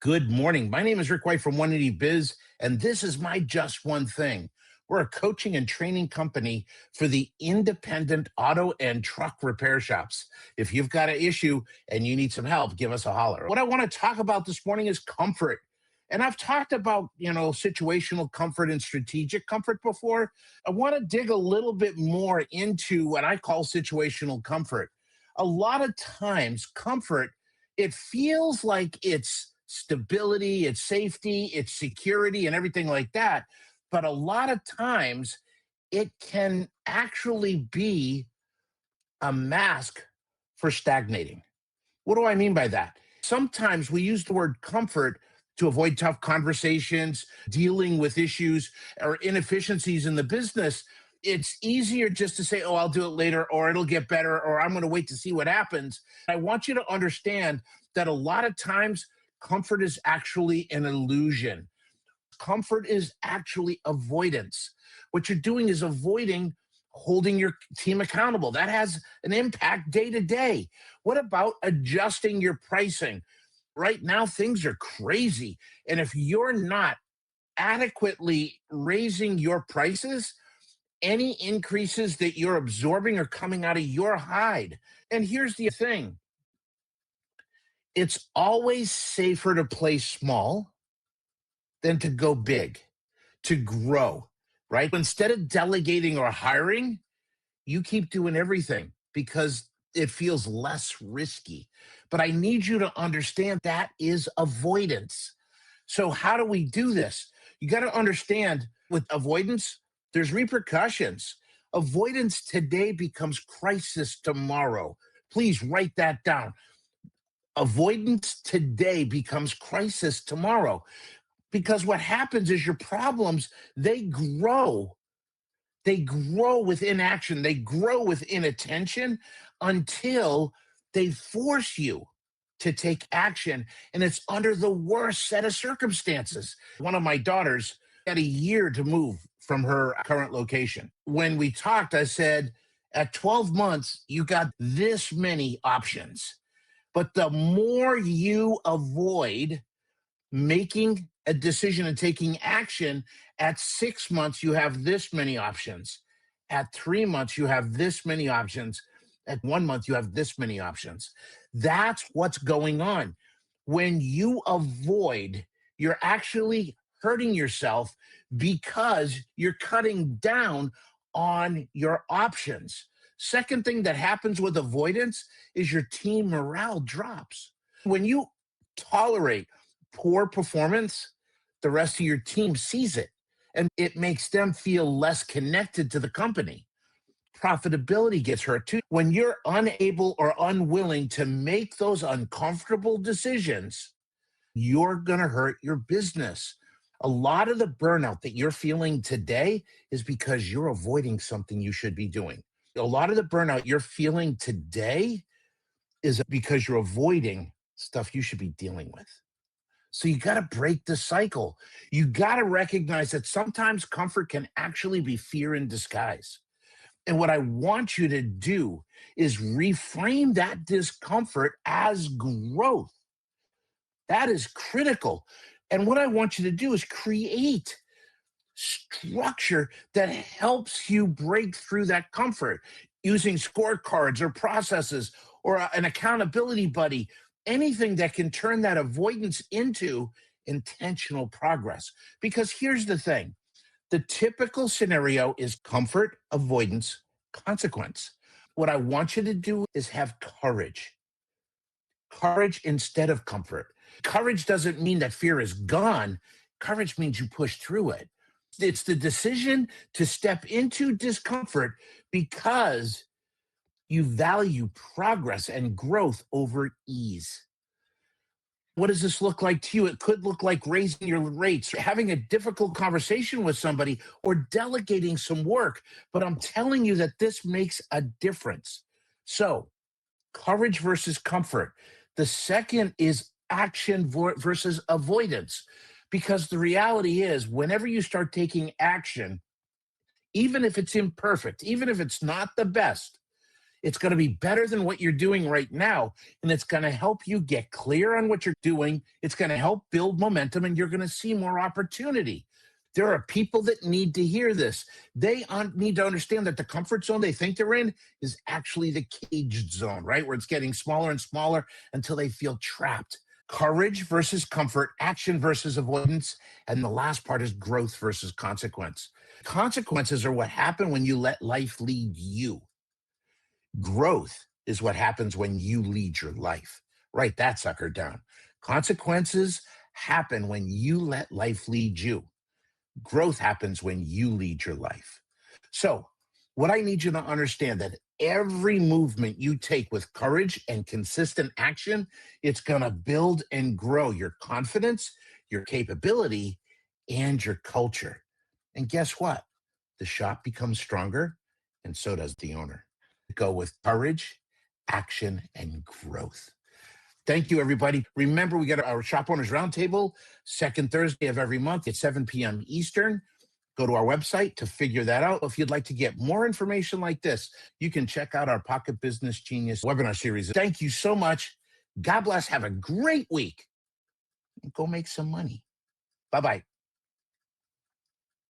Good morning. My name is Rick White from 180 Biz, and this is my Just One Thing. We're a coaching and training company for the independent auto and truck repair shops. If you've got an issue and you need some help, give us a holler. What I want to talk about this morning is comfort. And I've talked about, situational comfort and strategic comfort before. I want to dig a little bit more into what I call situational comfort. A lot of times, comfort, it feels like it's stability, it's safety, it's security, and everything like that. But a lot of times, it can actually be a mask for stagnating. What do I mean by that? Sometimes we use the word comfort to avoid tough conversations, dealing with issues or inefficiencies in the business. It's easier just to say, oh, I'll do it later, or it'll get better, or I'm going to wait to see what happens. I want you to understand that a lot of times comfort is actually an illusion. Comfort is actually avoidance. What you're doing is avoiding holding your team accountable. That has an impact day to day. What about adjusting your pricing? Right now, things are crazy. And if you're not adequately raising your prices, any increases that you're absorbing are coming out of your hide. And here's the thing, it's always safer to play small than to go big, to grow, right? Instead of delegating or hiring, you keep doing everything because it feels less risky. But I need you to understand that is avoidance. So, how do we do this? You got to understand with avoidance, there's repercussions. Avoidance today becomes crisis tomorrow. Please write that down. Avoidance today becomes crisis tomorrow. Because what happens is your problems, they grow. They grow with inaction. They grow with inattention until they force you to take action. And it's under the worst set of circumstances. One of my daughters had a year to move from her current location. When we talked, I said, at 12 months, you got this many options. But the more you avoid making a decision and taking action, at 6 months, you have this many options. At 3 months, you have this many options. At 1 month, you have this many options. That's what's going on. When you avoid, you're actually hurting yourself because you're cutting down on your options. Second thing that happens with avoidance is your team morale drops. When you tolerate poor performance, the rest of your team sees it and it makes them feel less connected to the company. Profitability gets hurt too. When you're unable or unwilling to make those uncomfortable decisions, you're going to hurt your business. A lot of the burnout that you're feeling today is because you're avoiding something you should be doing. A lot of the burnout you're feeling today is because you're avoiding stuff you should be dealing with. So you got to break the cycle. You got to recognize that sometimes comfort can actually be fear in disguise. And what I want you to do is reframe that discomfort as growth. That is critical. And what I want you to do is create structure that helps you break through that comfort using scorecards or processes or an accountability buddy, anything that can turn that avoidance into intentional progress. Because here's the thing, the typical scenario is comfort, avoidance, consequence. What I want you to do is have courage instead of comfort. Courage doesn't mean that fear is gone. Courage means you push through it. It's the decision to step into discomfort because you value progress and growth over ease. What does this look like to you? It could look like raising your rates, having a difficult conversation with somebody, or delegating some work. But I'm telling you that this makes a difference. So, courage versus comfort. The second is action versus avoidance. Because the reality is, whenever you start taking action, even if it's imperfect, even if it's not the best, It's going to be better than what you're doing right now. And it's going to help you get clear on what you're doing. It's going to help build momentum, and you're going to see more opportunity. There are people that need to hear this. They need to understand that the comfort zone they think they're in is actually the caged zone, right? Where it's getting smaller and smaller until they feel trapped. Courage versus comfort, action versus avoidance. And the last part is growth versus consequence. Consequences are what happen when you let life lead you. Growth is what happens when you lead your life. Write that sucker down. Consequences happen when you let life lead you. Growth happens when you lead your life. So, what I need you to understand that every movement you take with courage and consistent action, it's going to build and grow your confidence, your capability, and your culture. And guess what? The shop becomes stronger, and so does the owner. Go with courage, action, and growth. Thank you, everybody. Remember, we got our Shop Owners Roundtable second Thursday of every month at 7 p.m. Eastern. Go to our website to figure that out. If you'd like to get more information like this, you can check out our Pocket Business Genius webinar series. Thank you so much. God bless. Have a great week. And go make some money. Bye-bye.